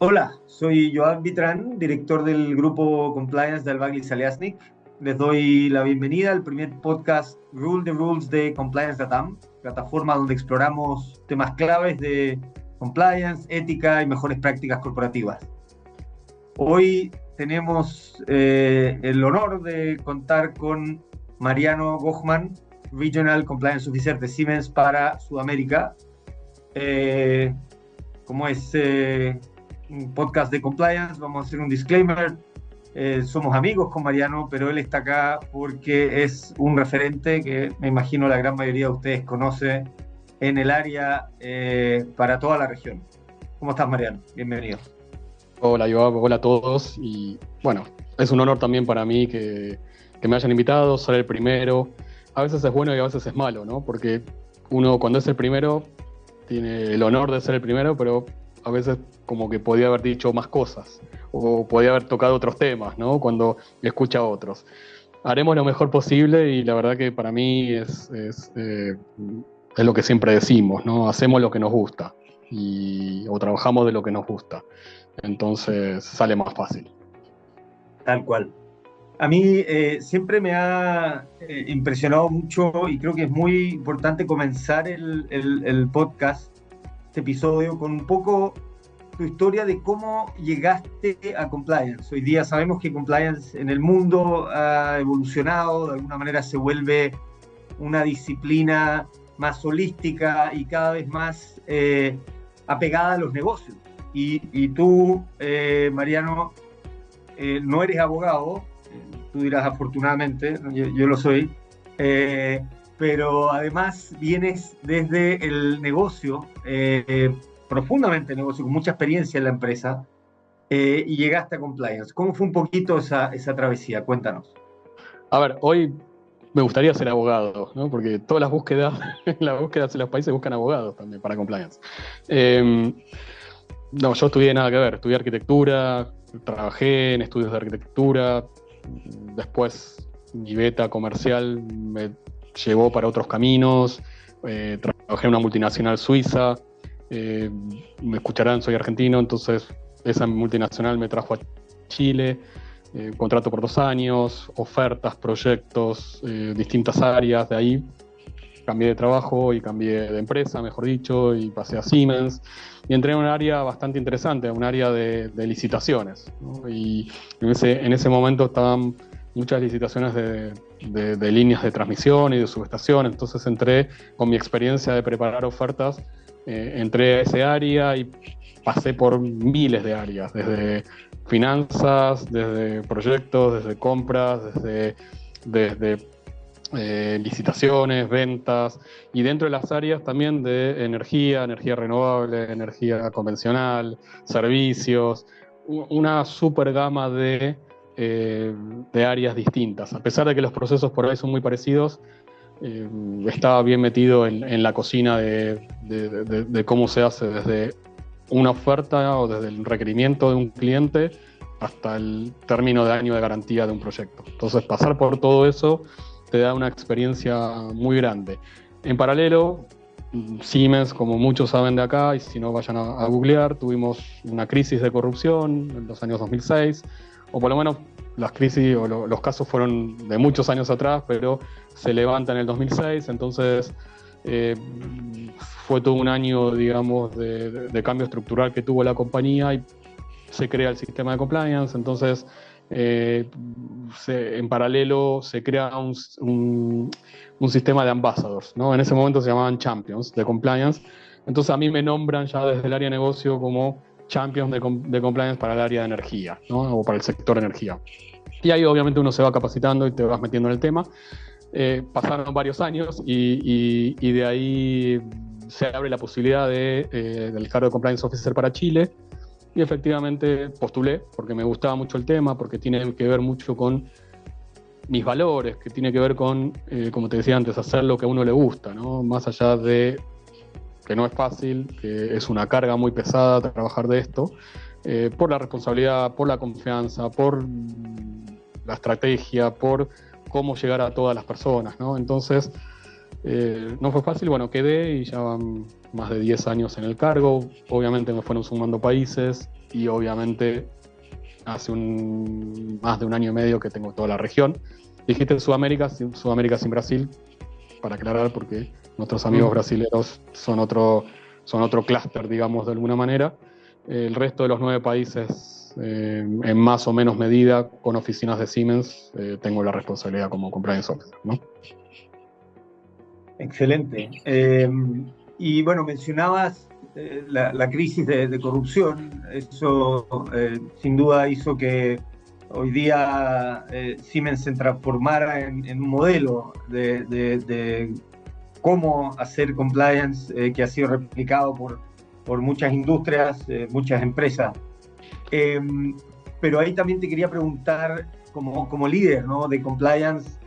Hola, soy Joan Vitrán, director del grupo Compliance de Albagli Saliasnik. Les doy la bienvenida al primer podcast Rule the Rules de Compliance Latam, plataforma donde exploramos temas claves de compliance, ética y mejores prácticas corporativas. Hoy tenemos el honor de contar con Mariano Gochman, Regional Compliance Officer de Siemens para Sudamérica. Eh, como es un podcast de compliance, vamos a hacer un disclaimer. Somos amigos con Mariano, pero él está acá porque es un referente que me imagino la gran mayoría de ustedes conoce en el área para toda la región. ¿Cómo estás, Mariano? Bienvenido. Hola, Joab, hola a todos. Y bueno, es un honor también para mí que me hayan invitado, ser el primero. A veces es bueno y a veces es malo, ¿no? Porque uno cuando es el primero tiene el honor de ser el primero, pero a veces como que podía haber dicho más cosas o podía haber tocado otros temas, ¿no? Cuando escucha a otros. Haremos lo mejor posible y la verdad que para mí es lo que siempre decimos, ¿no? Hacemos lo que nos gusta o trabajamos de lo que nos gusta. Entonces sale más fácil. Tal cual. A mí siempre me ha impresionado mucho y creo que es muy importante comenzar el podcast, este episodio, con un poco tu historia de cómo llegaste a compliance. Hoy día sabemos que compliance en el mundo ha evolucionado, de alguna manera se vuelve una disciplina más holística y cada vez más apegada a los negocios. Y tú, Mariano, no eres abogado, tú dirás afortunadamente, yo lo soy, eh, pero además vienes desde el negocio, profundamente negocio, con mucha experiencia en la empresa, y llegaste a compliance. ¿Cómo fue un poquito esa travesía? Cuéntanos. A ver, hoy me gustaría ser abogado, ¿no? Porque todas las búsquedas en los países buscan abogados también para compliance. Eh, no, yo estudié nada que ver, estudié arquitectura, trabajé en estudios de arquitectura, después mi beta comercial me llevó para otros caminos, trabajé en una multinacional suiza, eh, me escucharán, soy argentino, entonces esa multinacional me trajo a Chile, contrato por 2 años, ofertas, proyectos, distintas áreas, de ahí cambié de trabajo y cambié de empresa, mejor dicho, y pasé a Siemens y entré en un área bastante interesante, un área de licitaciones, ¿no? Y en ese momento estaban muchas licitaciones de líneas de transmisión y de subestación, entonces entré con mi experiencia de preparar ofertas, entré a ese área y pasé por miles de áreas, desde finanzas, desde proyectos, desde compras, desde licitaciones, ventas, y dentro de las áreas también de energía, energía renovable, energía convencional, servicios, una super gama de áreas distintas. A pesar de que los procesos por ahí son muy parecidos, eh, estaba bien metido en la cocina de cómo se hace desde una oferta o desde el requerimiento de un cliente hasta el término de año de garantía de un proyecto. Entonces, pasar por todo eso te da una experiencia muy grande. En paralelo, Siemens, como muchos saben de acá, y si no vayan a googlear, tuvimos una crisis de corrupción en los años 2006, o por lo menos las crisis o los casos fueron de muchos años atrás, pero se levanta en el 2006, entonces eh, fue todo un año, digamos, de cambio estructural que tuvo la compañía y se crea el sistema de compliance, entonces en paralelo se crea un sistema de ambassadors, ¿no? En ese momento se llamaban champions de compliance, entonces a mí me nombran ya desde el área de negocio como champions de compliance para el área de energía, ¿no? O para el sector energía. Y ahí obviamente uno se va capacitando y te vas metiendo en el tema. Pasaron varios años y de ahí se abre la posibilidad del cargo de Compliance Officer para Chile y efectivamente postulé porque me gustaba mucho el tema, porque tiene que ver mucho con mis valores, que tiene que ver con, como te decía antes, hacer lo que a uno le gusta, ¿no? Más allá de que no es fácil, que es una carga muy pesada trabajar de esto, por la responsabilidad, por la confianza, por la estrategia, por cómo llegar a todas las personas, ¿no? Entonces, No fue fácil, bueno, quedé y ya van más de 10 años en el cargo. Obviamente me fueron sumando países y obviamente hace más de un año y medio que tengo toda la región. Dijiste Sudamérica sin Brasil, para aclarar, porque nuestros amigos brasileños son otro clúster, digamos, de alguna manera. El resto de los 9 países, en más o menos medida, con oficinas de Siemens, tengo la responsabilidad como compliance officer, ¿no? Excelente. Y bueno, mencionabas la crisis de corrupción. Eso sin duda hizo que hoy día Siemens se transformara en un modelo de cómo hacer compliance que ha sido replicado por muchas industrias, muchas empresas. Pero ahí también te quería preguntar, como líder, ¿no?, de compliance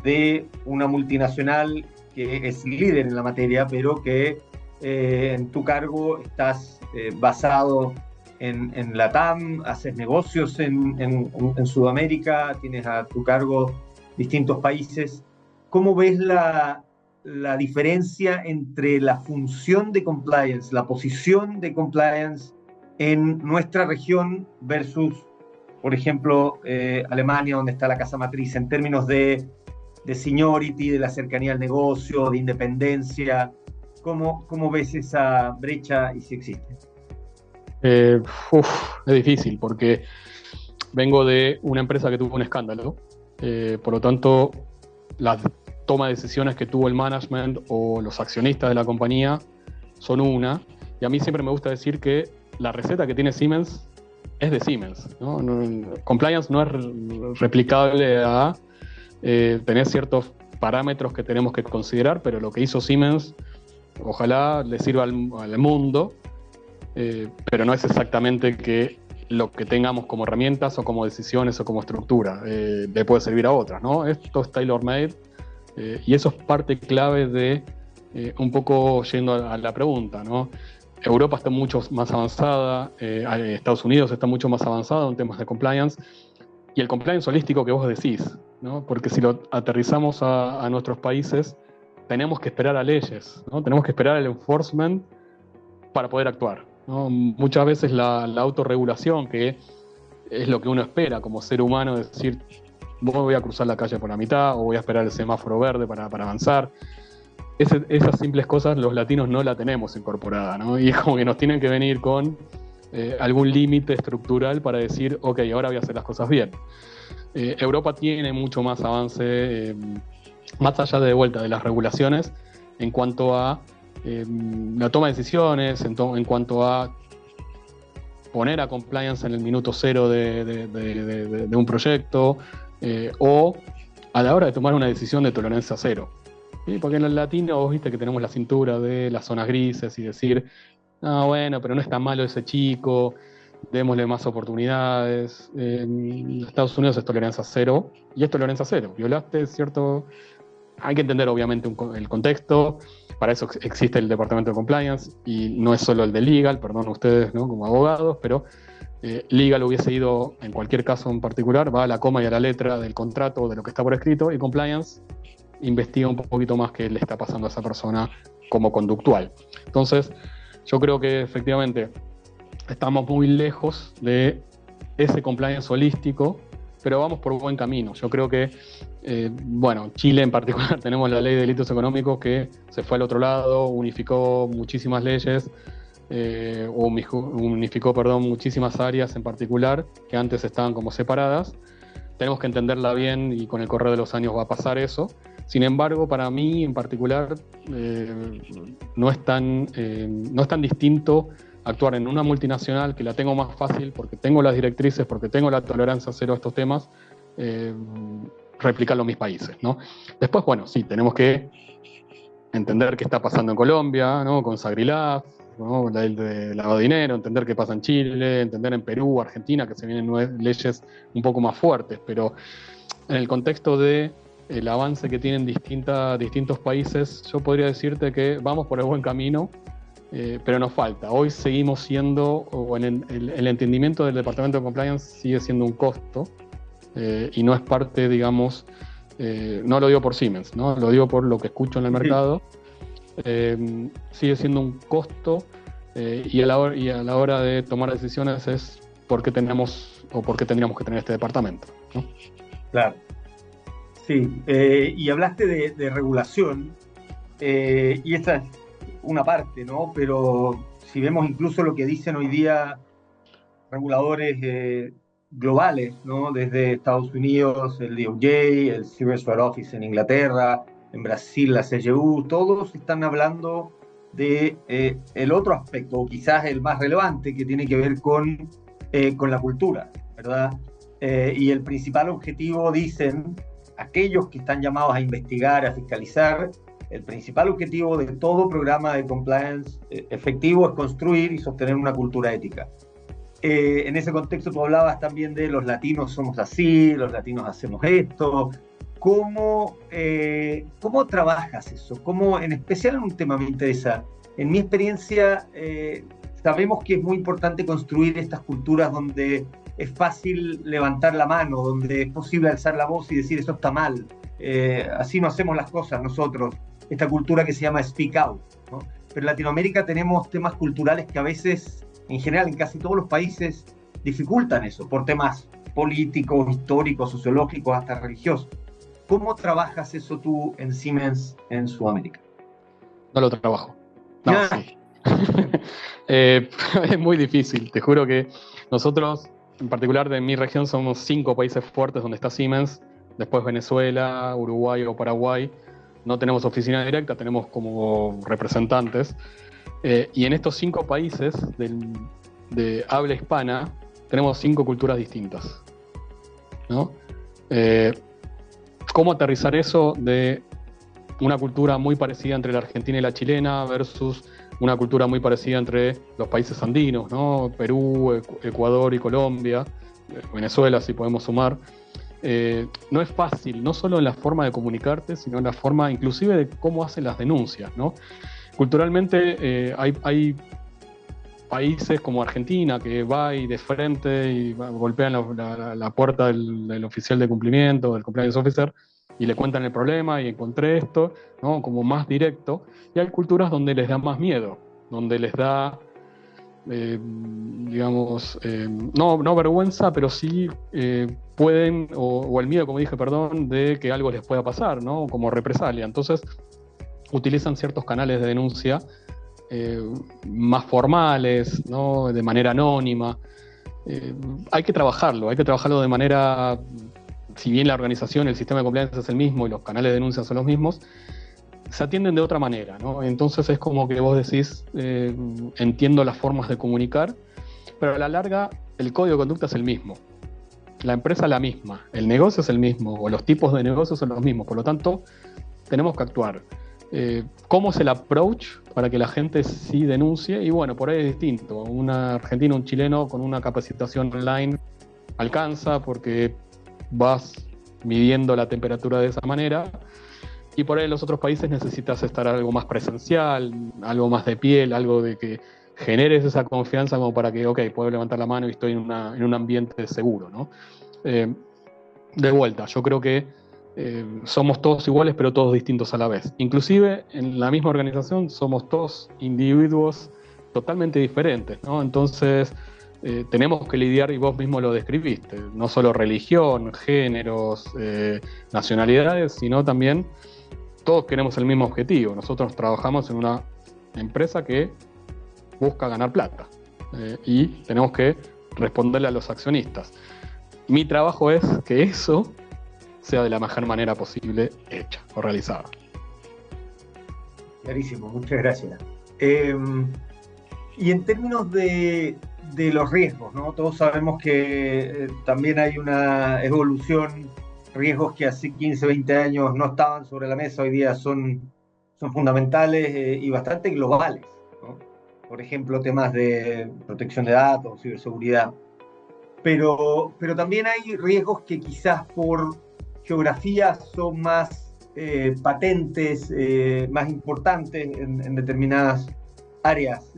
de una multinacional que es líder en la materia, pero que en tu cargo estás basado en LATAM, haces negocios en Sudamérica, tienes a tu cargo distintos países. ¿Cómo ves la diferencia entre la función de compliance, la posición de compliance en nuestra región versus, por ejemplo, Alemania, donde está la casa matriz, en términos de seniority, de la cercanía al negocio, de independencia? ¿Cómo ves esa brecha y si existe? Es difícil porque vengo de una empresa que tuvo un escándalo, por lo tanto la toma de decisiones que tuvo el management o los accionistas de la compañía son una, y a mí siempre me gusta decir que la receta que tiene Siemens es de Siemens, ¿no? Compliance no es replicable a tener ciertos parámetros que tenemos que considerar, pero lo que hizo Siemens ojalá le sirva al mundo, pero no es exactamente que lo que tengamos como herramientas o como decisiones o como estructura le puede servir a otras, ¿no? Esto es tailor-made, y eso es parte clave de un poco yendo a la pregunta, ¿no? Europa está mucho más avanzada, Estados Unidos está mucho más avanzado en temas de compliance, y el compliance holístico que vos decís, ¿no? Porque si lo aterrizamos a nuestros países, tenemos que esperar a leyes, ¿no? Tenemos que esperar al enforcement para poder actuar, ¿no? Muchas veces la autorregulación, que es lo que uno espera como ser humano, es decir, voy a cruzar la calle por la mitad o voy a esperar el semáforo verde para avanzar. Esas simples cosas los latinos no la tenemos incorporada, ¿no? Y es como que nos tienen que venir con algún límite estructural para decir, ok, ahora voy a hacer las cosas bien. Europa tiene mucho más avance, más allá de vuelta de las regulaciones, en cuanto a la toma de decisiones, en cuanto a poner a compliance en el minuto cero de un proyecto, o a la hora de tomar una decisión de tolerancia cero. ¿Sí? Porque en el latino, vos viste que tenemos la cintura de las zonas grises y decir, no, bueno, pero no es tan malo ese chico, démosle más oportunidades. En Estados Unidos es tolerancia cero, y es tolerancia cero. Violaste, ¿cierto? Hay que entender obviamente el contexto, para eso existe el departamento de compliance, y no es solo el de legal, perdón ustedes, ¿no?, como abogados, pero legal hubiese ido, en cualquier caso en particular, va a la coma y a la letra del contrato, de lo que está por escrito, y compliance investiga un poquito más qué le está pasando a esa persona como conductual. Entonces, yo creo que efectivamente estamos muy lejos de ese compliance holístico, pero vamos por buen camino. Yo creo que, bueno, Chile en particular tenemos la ley de delitos económicos que se fue al otro lado, unificó muchísimas leyes, unificó, muchísimas áreas en particular que antes estaban como separadas. Tenemos que entenderla bien y con el correr de los años va a pasar eso. Sin embargo, para mí en particular no es tan distinto actuar en una multinacional, que la tengo más fácil porque tengo las directrices, porque tengo la tolerancia cero a estos temas, replicarlo en mis países, ¿no? Después, bueno, sí, tenemos que entender qué está pasando en Colombia, ¿no?, con Sagrilaf, ¿no?, la ley de lavado de dinero, entender qué pasa en Chile, entender en Perú, Argentina, que se vienen leyes un poco más fuertes, pero en el contexto de el avance que tienen distintos países, yo podría decirte que vamos por el buen camino, pero nos falta. Hoy seguimos siendo, o en el entendimiento del Departamento de Compliance sigue siendo un costo, y no es parte, digamos, no lo digo por Siemens, ¿no? Lo digo por lo que escucho en el mercado. Sigue siendo un costo, y a la hora de tomar decisiones es por qué tenemos o por qué tendríamos que tener este departamento, ¿no? Claro, sí. Y hablaste de regulación, y esta es una parte, ¿no? Pero si vemos incluso lo que dicen hoy día reguladores globales, ¿no? Desde Estados Unidos, el DOJ, el Serious Fraud Office en Inglaterra, en Brasil la CGU, todos están hablando de el otro aspecto, o quizás el más relevante, que tiene que ver con la cultura, ¿verdad? Y el principal objetivo, dicen aquellos que están llamados a investigar, a fiscalizar, el principal objetivo de todo programa de compliance efectivo es construir y sostener una cultura ética. En ese contexto tú hablabas también de los latinos somos así, los latinos hacemos esto. ¿Cómo trabajas eso? ¿Cómo, en especial en un tema me interesa? En mi experiencia, sabemos que es muy importante construir estas culturas donde es fácil levantar la mano, donde es posible alzar la voz y decir esto está mal. Así no hacemos las cosas nosotros. Esta cultura que se llama speak out, ¿no? Pero en Latinoamérica tenemos temas culturales que a veces, en general, en casi todos los países, dificultan eso, por temas políticos, históricos, sociológicos, hasta religiosos. ¿Cómo trabajas eso tú en Siemens en Sudamérica? No lo trabajo. No, sí. Es muy difícil. Te juro que nosotros, en particular de mi región, somos 5 países fuertes donde está Siemens. Después Venezuela, Uruguay o Paraguay. No tenemos oficina directa, tenemos como representantes. Y en estos 5 países de habla hispana tenemos 5 culturas distintas, ¿no? ¿Cómo aterrizar eso de una cultura muy parecida entre la argentina y la chilena versus una cultura muy parecida entre los países andinos, ¿no? Perú, Ecuador y Colombia, Venezuela, si podemos sumar? No es fácil, no solo en la forma de comunicarte, sino en la forma inclusive de cómo hacen las denuncias, ¿no? Culturalmente hay países como Argentina que va y de frente y golpean la puerta del oficial de cumplimiento, del compliance officer, y le cuentan el problema y encontré esto, ¿no? Como más directo. Y hay culturas donde les da más miedo, donde les da, digamos, no vergüenza, pero sí pueden, o el miedo, como dije, perdón, de que algo les pueda pasar, ¿no? Como represalia. Entonces utilizan ciertos canales de denuncia más formales, ¿no? De manera anónima. Hay que trabajarlo de manera, si bien la organización, el sistema de compliance es el mismo y los canales de denuncia son los mismos, se atienden de otra manera, ¿no? Entonces es como que vos decís, entiendo las formas de comunicar, pero a la larga el código de conducta es el mismo, la empresa es la misma, el negocio es el mismo, o los tipos de negocios son los mismos, por lo tanto tenemos que actuar. ¿Cómo es el approach para que la gente sí denuncie? Y bueno, por ahí es distinto. Un argentino, un chileno con una capacitación online alcanza porque vas midiendo la temperatura de esa manera, y por ahí en los otros países necesitas estar algo más presencial, algo más de piel, algo de que generes esa confianza como para que, ok, puedo levantar la mano y estoy en un ambiente seguro, ¿no? De vuelta, yo creo que somos todos iguales pero todos distintos a la vez. Inclusive en la misma organización somos todos individuos totalmente diferentes, ¿no? Entonces tenemos que lidiar, y vos mismo lo describiste, no solo religión, géneros, nacionalidades, sino también todos queremos el mismo objetivo. Nosotros trabajamos en una empresa que busca ganar plata, y tenemos que responderle a los accionistas. Mi trabajo es que eso sea de la mejor manera posible hecha o realizada. Clarísimo, muchas gracias. Y en términos de los riesgos, ¿no? Todos sabemos que también hay una evolución, riesgos que hace 15, 20 años no estaban sobre la mesa, hoy día son fundamentales y bastante globales, ¿no? Por ejemplo, temas de protección de datos, ciberseguridad. Pero también hay riesgos que quizás por geografía son más patentes, más importantes en determinadas áreas.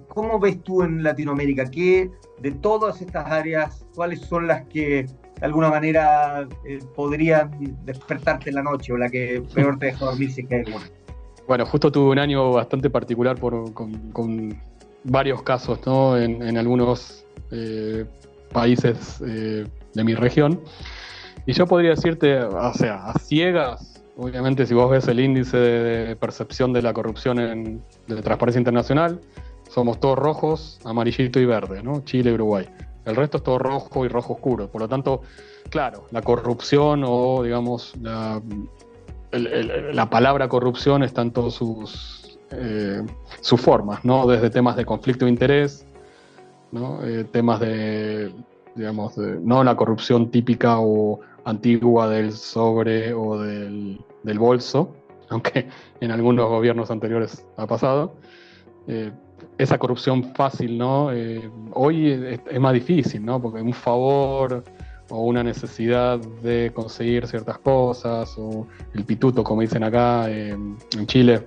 ¿Cómo ves tú en Latinoamérica? ¿Qué de todas estas áreas, cuáles son las que de alguna manera podrían despertarte en la noche o la que peor te deja dormir si es que hay alguna? Bueno, justo tuve un año bastante particular con varios casos, ¿no? En algunos países de mi región. Y yo podría decirte, o sea, a ciegas, obviamente si vos ves el índice de percepción de la corrupción de Transparencia Internacional, somos todos rojos, amarillito y verde, ¿no? Chile y Uruguay. El resto es todo rojo y rojo oscuro. Por lo tanto, claro, la corrupción o, digamos, la palabra corrupción está en todas sus formas, ¿no? Desde temas de conflicto de interés, ¿no? Temas de, digamos, no la corrupción típica o antigua del sobre o del bolso, aunque en algunos gobiernos anteriores ha pasado. Esa corrupción fácil, ¿no? Hoy es más difícil, ¿no? Porque un favor o una necesidad de conseguir ciertas cosas, o el pituto, como dicen acá en Chile,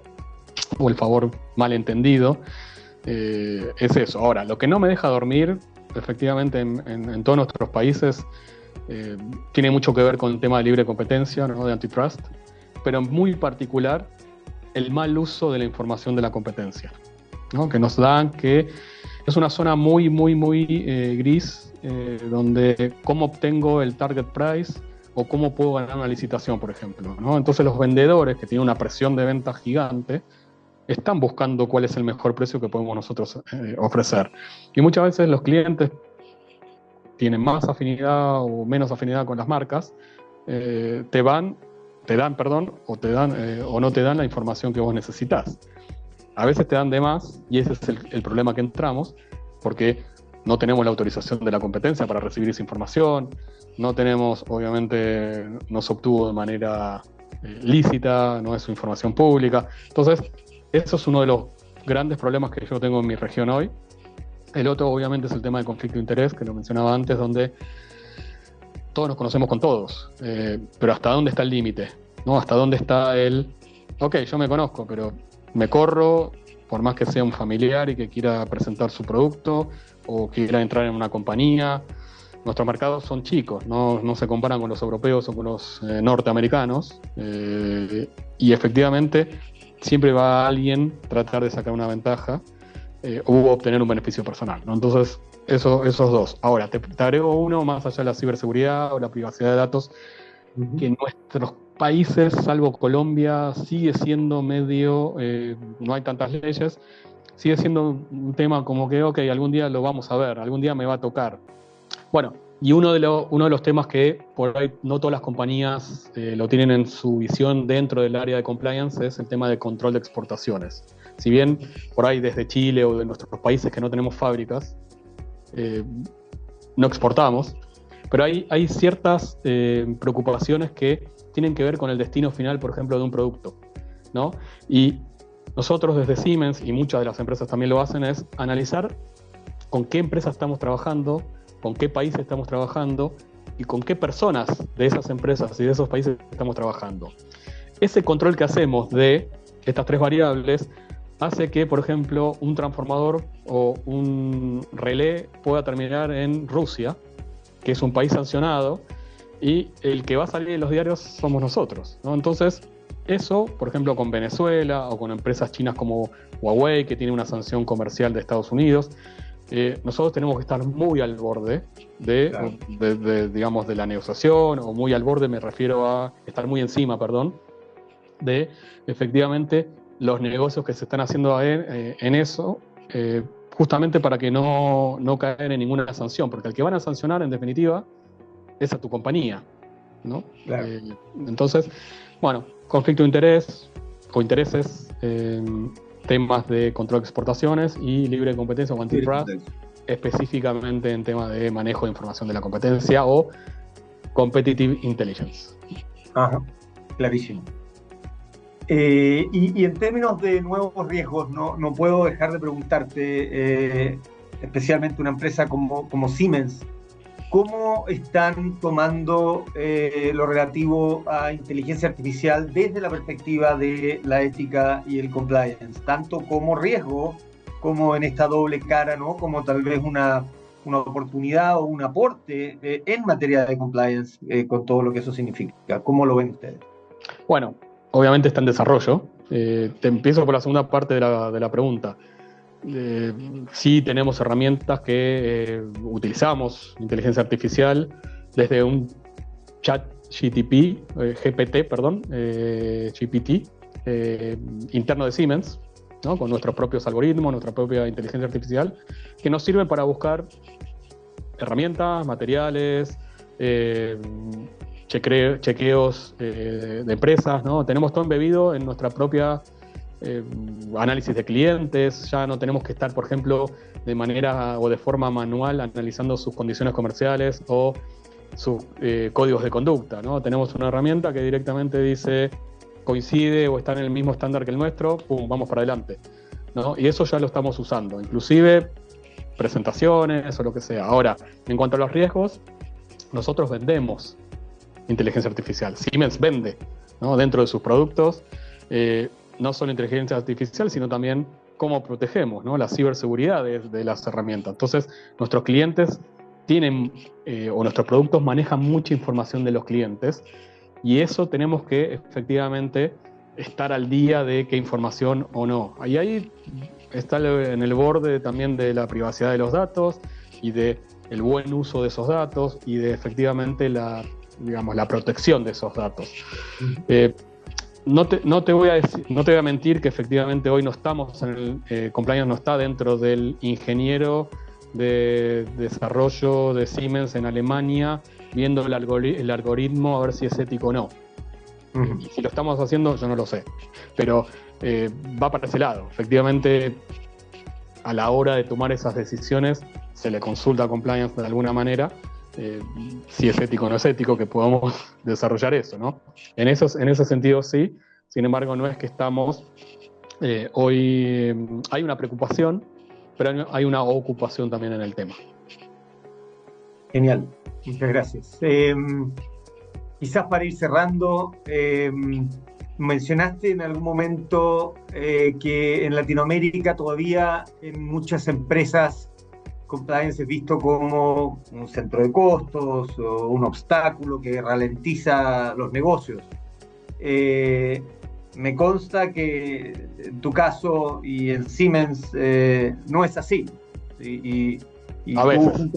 o el favor malentendido, es eso. Ahora, lo que no me deja dormir, efectivamente, en todos nuestros países, tiene mucho que ver con el tema de libre competencia, ¿no? De antitrust, pero en muy particular el mal uso de la información de la competencia, ¿no? Que nos dan, que es una zona muy gris, donde cómo obtengo el target price o cómo puedo ganar una licitación, por ejemplo, ¿no? Entonces los vendedores, que tienen una presión de venta gigante, están buscando cuál es el mejor precio que podemos nosotros ofrecer. Y muchas veces los clientes tienen más afinidad o menos afinidad con las marcas, te dan, o no te dan la información que vos necesitas. A veces te dan de más, y ese es el problema que entramos, porque no tenemos la autorización de la competencia para recibir esa información, no tenemos, obviamente, no se obtuvo de manera lícita, no es información pública. Entonces, eso es uno de los grandes problemas que yo tengo en mi región hoy. El otro, obviamente, es el tema del conflicto de interés, que lo mencionaba antes, donde todos nos conocemos con todos, pero ¿hasta dónde está el límite? ¿No? ¿Hasta dónde está ok, yo me conozco, pero me corro, por más que sea un familiar y que quiera presentar su producto o quiera entrar en una compañía? Nuestros mercados son chicos, no se comparan con los europeos o con los norteamericanos, y efectivamente siempre va alguien a tratar de sacar una ventaja o obtener un beneficio personal, ¿no? Entonces, esos dos. Ahora, te agrego uno más allá de la ciberseguridad o la privacidad de datos, que en nuestros países, salvo Colombia, sigue siendo medio, no hay tantas leyes, sigue siendo un tema como que, ok, algún día lo vamos a ver, algún día me va a tocar. Bueno, y uno de los temas que por ahí no todas las compañías lo tienen en su visión dentro del área de compliance es el tema de control de exportaciones. Si bien por ahí desde Chile o de nuestros países que no tenemos fábricas, no exportamos, pero hay ciertas preocupaciones que tienen que ver con el destino final, por ejemplo, de un producto, ¿no? Y nosotros desde Siemens, y muchas de las empresas también lo hacen, es analizar con qué empresas estamos trabajando, con qué países estamos trabajando y con qué personas de esas empresas y de esos países estamos trabajando. Ese control que hacemos de estas tres variables hace que, por ejemplo, un transformador o un relé pueda terminar en Rusia, que es un país sancionado, y el que va a salir en los diarios somos nosotros, ¿no? Entonces, eso, por ejemplo, con Venezuela o con empresas chinas como Huawei, que tiene una sanción comercial de Estados Unidos, nosotros tenemos que estar muy al borde digamos, de la negociación, o muy al borde, me refiero a estar muy encima, de efectivamente los negocios que se están haciendo en eso, justamente para que no caer en ninguna sanción, porque al que van a sancionar, en definitiva, es a tu compañía, ¿no? Claro. Entonces, bueno, conflicto de interés o intereses, temas de control de exportaciones y libre competencia o antitrust, específicamente en temas de manejo de información de la competencia o competitive intelligence. Ajá, clarísimo. Y en términos de nuevos riesgos, no puedo dejar de preguntarte, especialmente una empresa como Siemens, ¿cómo están tomando lo relativo a inteligencia artificial desde la perspectiva de la ética y el compliance? Tanto como riesgo, como en esta doble cara, ¿no? Como tal vez una una oportunidad o un aporte en materia de compliance con todo lo que eso significa. ¿Cómo lo ven ustedes? Bueno, obviamente está en desarrollo. Te empiezo por la segunda parte de la pregunta. Sí tenemos herramientas que utilizamos, inteligencia artificial, desde un chat GPT, interno de Siemens, ¿no? Con nuestros propios algoritmos, nuestra propia inteligencia artificial, que nos sirven para buscar herramientas, materiales, chequeos de empresas, ¿no? Tenemos todo embebido en nuestra propia análisis de clientes. Ya no tenemos que estar, por ejemplo, de manera o de forma manual analizando sus condiciones comerciales o sus códigos de conducta, ¿no? Tenemos una herramienta que directamente dice coincide o está en el mismo estándar que el nuestro, pum, vamos para adelante, ¿no? Y eso ya lo estamos usando, inclusive presentaciones o lo que sea. Ahora, en cuanto a los riesgos, nosotros vendemos inteligencia artificial. Siemens vende, ¿no? Dentro de sus productos, no solo inteligencia artificial, sino también cómo protegemos, ¿no? La ciberseguridad de las herramientas. Entonces, nuestros clientes tienen, o nuestros productos manejan mucha información de los clientes, y eso tenemos que efectivamente estar al día de qué información o no. Y ahí está en el borde también de la privacidad de los datos y de el buen uso de esos datos y de efectivamente la protección de esos datos. No te voy a mentir que efectivamente hoy no estamos en el compliance, no está dentro del ingeniero de desarrollo de Siemens en Alemania viendo el algoritmo a ver si es ético o no. Y si lo estamos haciendo, yo no lo sé. Pero va para ese lado. Efectivamente, a la hora de tomar esas decisiones, se le consulta a compliance de alguna manera, si es ético o no es ético, que podamos desarrollar eso, ¿no? En ese sentido sí. Sin embargo, no es que estamos... hoy hay una preocupación, pero hay una ocupación también en el tema. Genial, muchas gracias. Quizás para ir cerrando, mencionaste en algún momento que en Latinoamérica todavía en muchas empresas compliance es visto como un centro de costos o un obstáculo que ralentiza los negocios. Me consta que en tu caso y en Siemens no es así. Y a veces.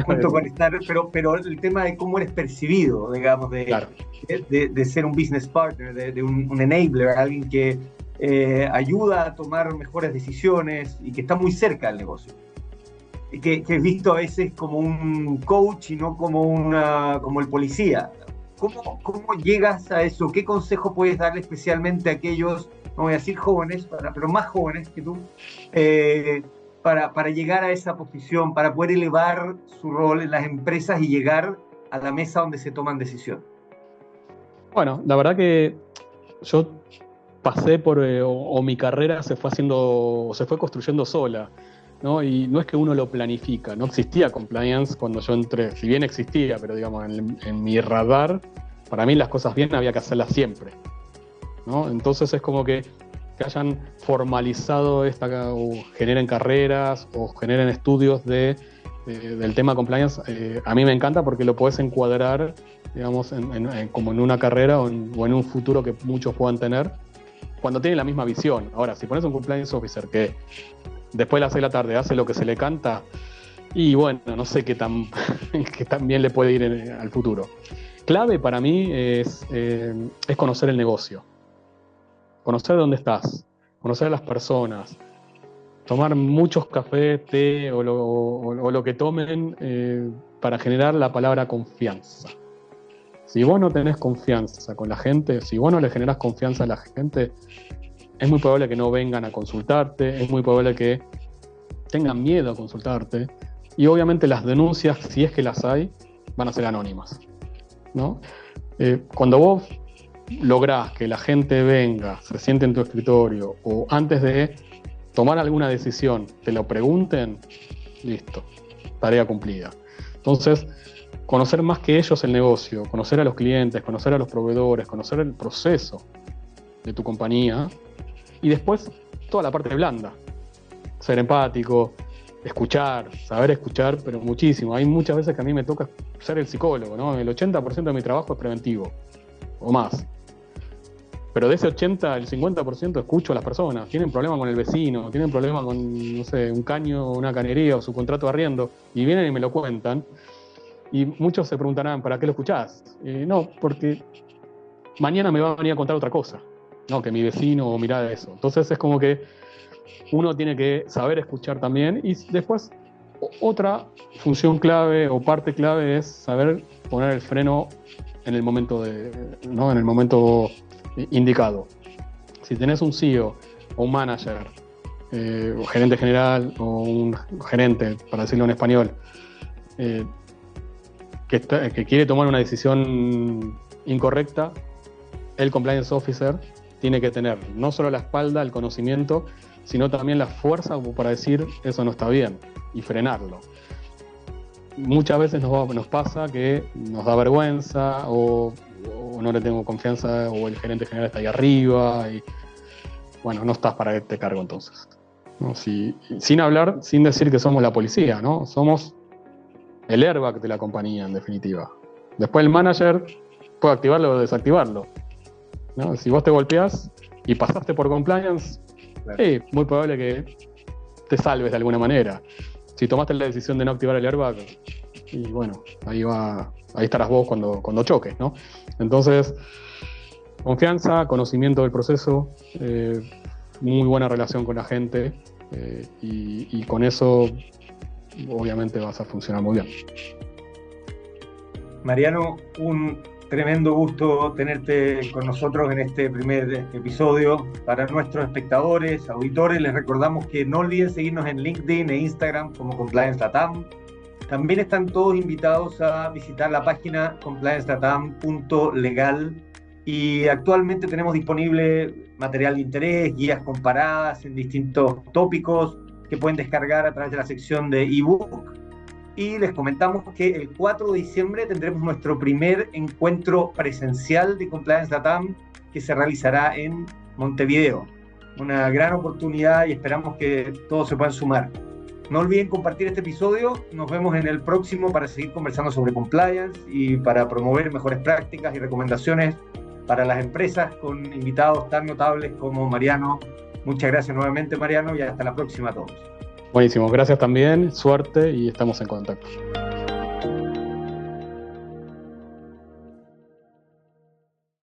Junto con estar, pero el tema de cómo eres percibido, digamos, claro. de ser un business partner, de un enabler, alguien que ayuda a tomar mejores decisiones y que está muy cerca del negocio. Que es visto a veces como un coach y no como el policía. ¿Cómo llegas a eso? ¿Qué consejo puedes darle especialmente a aquellos, no voy a decir jóvenes, pero más jóvenes que tú, para llegar a esa posición, para poder elevar su rol en las empresas y llegar a la mesa donde se toman decisiones? Bueno, la verdad que yo pasé por, o mi carrera se fue construyendo sola, ¿no? Y no es que uno lo planifica, no existía compliance cuando yo entré, si bien existía, pero digamos, en mi radar, para mí las cosas bien había que hacerlas siempre, ¿no? Entonces es como que hayan formalizado o generen carreras o generen estudios del tema compliance, a mí me encanta porque lo podés encuadrar, digamos, como en una carrera o en un futuro que muchos puedan tener, cuando tienen la misma visión. Ahora, si pones un compliance officer que después de las 6 de la tarde hace lo que se le canta, y bueno, no sé qué tan bien le puede ir al futuro. Clave para mí es conocer el negocio, conocer dónde estás, conocer a las personas, tomar muchos cafés, té o lo que tomen para generar la palabra confianza. Si vos no tenés confianza con la gente, si vos no le generás confianza a la gente, es muy probable que no vengan a consultarte, es muy probable que tengan miedo a consultarte, y obviamente las denuncias, si es que las hay, van a ser anónimas, ¿no? Cuando vos lográs que la gente venga, se siente en tu escritorio, o antes de tomar alguna decisión, te lo pregunten, listo, tarea cumplida. Entonces, conocer más que ellos el negocio, conocer a los clientes, conocer a los proveedores, conocer el proceso de tu compañía, y después toda la parte blanda, ser empático, saber escuchar, pero muchísimo. Hay muchas veces que a mí me toca ser el psicólogo, ¿no? El 80% de mi trabajo es preventivo, o más. Pero de ese 80, el 50% escucho a las personas. Tienen problemas con el vecino, tienen problemas con, no sé, un caño, una cañería o su contrato de arriendo, y vienen y me lo cuentan. Y muchos se preguntarán, ¿para qué lo escuchás? No, porque mañana me va a venir a contar otra cosa, ¿no? Que mi vecino o mirá eso. Entonces es como que uno tiene que saber escuchar también, y después otra función clave o parte clave es saber poner el freno en el momento ¿no? En el momento indicado. Si tenés un CEO o un manager, o gerente general o un gerente, para decirlo en español, que quiere tomar una decisión incorrecta, el compliance officer tiene que tener no solo la espalda, el conocimiento, sino también la fuerza como para decir eso no está bien y frenarlo. Muchas veces nos pasa que nos da vergüenza o no le tengo confianza o el gerente general está ahí arriba y bueno, no estás para este cargo entonces, ¿no? Sin hablar, sin decir que somos la policía, ¿no? Somos el airbag de la compañía en definitiva. Después el manager puede activarlo o desactivarlo, ¿no? Si vos te golpeás y pasaste por compliance, claro, muy probable que te salves de alguna manera. Si tomaste la decisión de no activar el airbag, y bueno, ahí estarás vos cuando choques, ¿no? Entonces, confianza, conocimiento del proceso, muy buena relación con la gente, y con eso obviamente vas a funcionar muy bien. Mariano, un tremendo gusto tenerte con nosotros en este primer episodio. Para nuestros espectadores, auditores, les recordamos que no olviden seguirnos en LinkedIn e Instagram como Compliance Latam. También están todos invitados a visitar la página compliancelatam.legal, y actualmente tenemos disponible material de interés, guías comparadas en distintos tópicos que pueden descargar a través de la sección de ebook. Y les comentamos que el 4 de diciembre tendremos nuestro primer encuentro presencial de Compliance Latam, que se realizará en Montevideo. Una gran oportunidad y esperamos que todos se puedan sumar. No olviden compartir este episodio. Nos vemos en el próximo para seguir conversando sobre compliance y para promover mejores prácticas y recomendaciones para las empresas con invitados tan notables como Mariano. Muchas gracias nuevamente, Mariano, y hasta la próxima a todos. Buenísimo, gracias también, suerte y estamos en contacto.